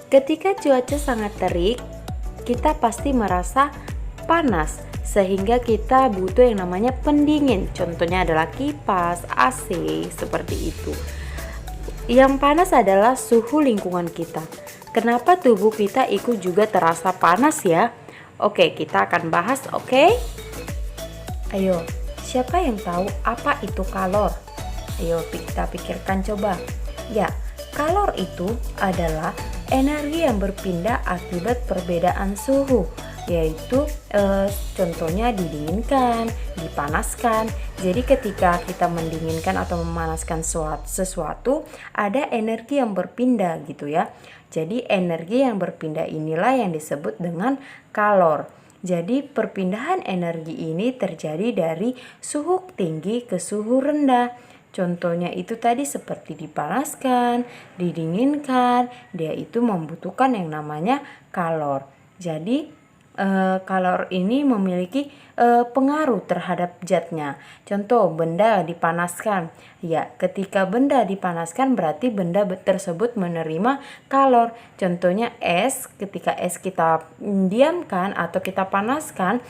Ketika cuaca sangat terik, kita pasti merasa panas, sehingga kita butuh yang namanya pendingin. Contohnya adalah kipas, AC, seperti itu. Yang panas adalah suhu lingkungan kita. Kenapa tubuh kita ikut juga terasa panas ya? Oke, kita akan bahas, oke? Ayo, siapa yang tahu apa itu kalor? Ayo kita pikirkan coba. Ya, kalor itu adalah energi yang berpindah akibat perbedaan suhu, yaitu contohnya didinginkan, dipanaskan. Jadi ketika kita mendinginkan atau memanaskan sesuatu, ada energi yang berpindah gitu ya. Jadi energi yang berpindah inilah yang disebut dengan kalor. Jadi perpindahan energi ini terjadi dari suhu tinggi ke suhu rendah. Contohnya itu tadi seperti dipanaskan, didinginkan, dia itu membutuhkan yang namanya kalor. Jadi kalor ini memiliki pengaruh terhadap zatnya. Contoh, benda dipanaskan. Ya, ketika benda dipanaskan berarti benda tersebut menerima kalor. Contohnya es, ketika es kita diamkan atau kita panaskan,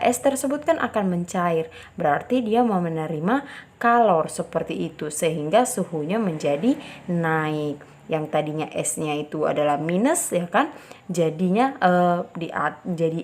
es tersebut kan akan mencair. Berarti dia mau menerima kalor seperti itu, sehingga suhunya menjadi naik. Yang tadinya esnya itu adalah minus ya kan, jadinya jadi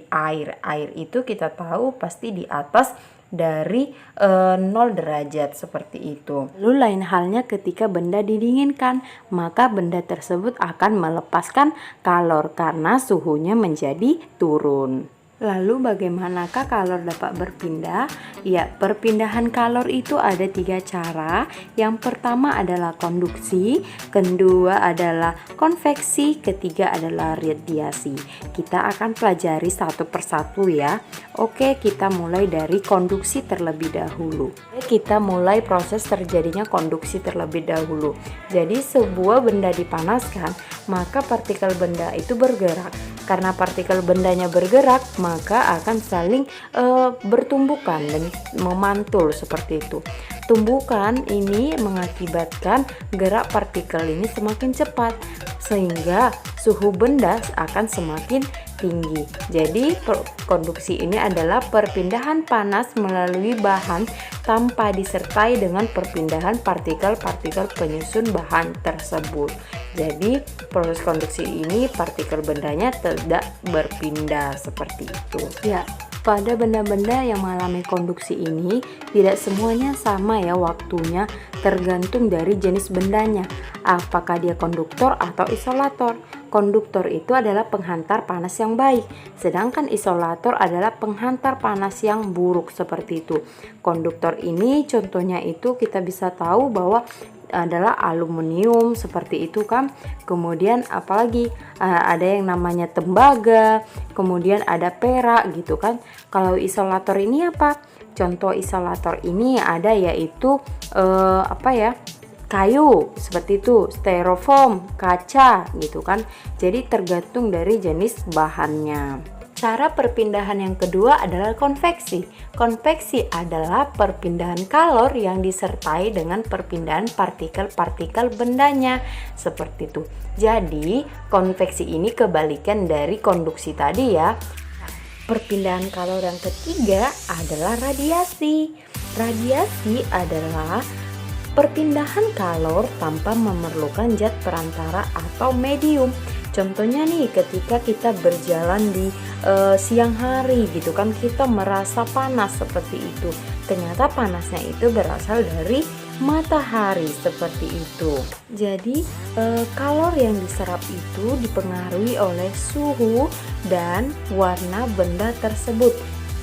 air itu kita tahu pasti di atas dari 0 derajat seperti itu. Lalu lain halnya ketika benda didinginkan, maka benda tersebut akan melepaskan kalor karena suhunya menjadi turun. Lalu bagaimanakah kalor dapat berpindah? Ya, perpindahan kalor itu ada 3 cara. Yang pertama adalah konduksi, kedua adalah konveksi, ketiga adalah radiasi. Kita akan pelajari satu persatu ya. Oke, kita mulai dari konduksi terlebih dahulu. Kita mulai proses terjadinya konduksi terlebih dahulu. Jadi sebuah benda dipanaskan, maka partikel benda itu bergerak. Karena partikel bendanya bergerak, maka akan saling bertumbukan dan memantul seperti itu. Tumbukan ini mengakibatkan gerak partikel ini semakin cepat, sehingga suhu benda akan semakin tinggi. Jadi konduksi ini adalah perpindahan panas melalui bahan tanpa disertai dengan perpindahan partikel-partikel penyusun bahan tersebut. Jadi proses konduksi ini partikel bendanya tidak berpindah seperti itu. Ya, pada benda-benda yang mengalami konduksi ini tidak semuanya sama ya waktunya, tergantung dari jenis bendanya. Apakah dia konduktor atau isolator? Konduktor itu adalah penghantar panas yang baik, sedangkan isolator adalah penghantar panas yang buruk seperti itu. Konduktor ini contohnya itu kita bisa tahu bahwa adalah aluminium seperti itu kan. Kemudian apalagi ada yang namanya tembaga, kemudian ada perak gitu kan. Kalau isolator ini apa? Contoh isolator ini ada yaitu kayu seperti itu, styrofoam, kaca gitu kan. Jadi tergantung dari jenis bahannya. Cara perpindahan yang kedua adalah konveksi. Konveksi adalah perpindahan kalor yang disertai dengan perpindahan partikel-partikel bendanya seperti itu. Jadi konveksi ini kebalikan dari konduksi tadi ya. Perpindahan kalor yang ketiga adalah radiasi. Radiasi adalah perpindahan kalor tanpa memerlukan zat perantara atau medium. Contohnya nih, ketika kita berjalan di siang hari gitu kan, kita merasa panas seperti itu. Ternyata panasnya itu berasal dari matahari seperti itu. Jadi kalor yang diserap itu dipengaruhi oleh suhu dan warna benda tersebut.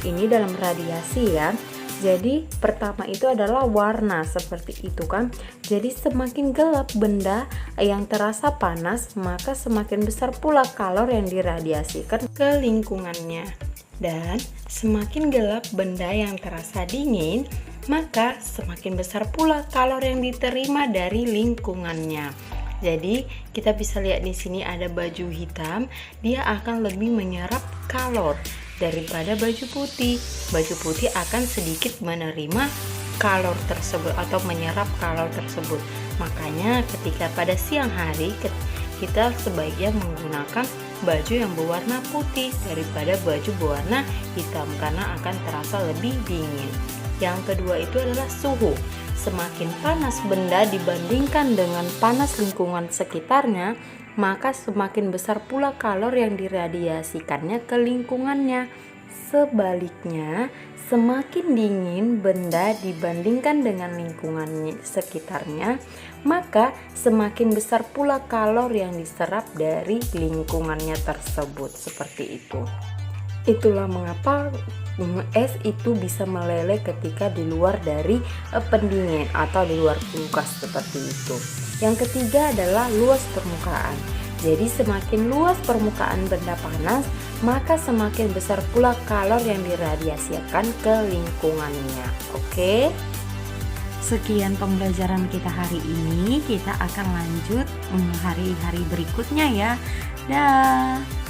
Ini dalam radiasi ya. Jadi pertama itu adalah warna seperti itu kan. Jadi semakin gelap benda yang terasa panas, maka semakin besar pula kalor yang diradiasikan ke lingkungannya. Dan semakin gelap benda yang terasa dingin, maka semakin besar pula kalor yang diterima dari lingkungannya. Jadi kita bisa lihat di sini ada baju hitam, dia akan lebih menyerap kalor daripada baju putih. Baju putih akan sedikit menerima kalor tersebut atau menyerap kalor tersebut. Makanya ketika pada siang hari kita sebaiknya menggunakan baju yang berwarna putih daripada baju berwarna hitam karena akan terasa lebih dingin. Yang kedua itu adalah suhu. Semakin panas benda dibandingkan dengan panas lingkungan sekitarnya, maka semakin besar pula kalor yang diradiasikannya ke lingkungannya. Sebaliknya, semakin dingin benda dibandingkan dengan lingkungan sekitarnya, maka semakin besar pula kalor yang diserap dari lingkungannya tersebut. Seperti itu. Itulah mengapa es itu bisa meleleh ketika di luar dari pendingin atau di luar kulkas seperti itu. Yang ketiga adalah luas permukaan. Jadi semakin luas permukaan benda panas, maka semakin besar pula kalor yang diradiasikan ke lingkungannya. Oke. Sekian pembelajaran kita hari ini. Kita akan lanjut hari-hari berikutnya ya. Dah.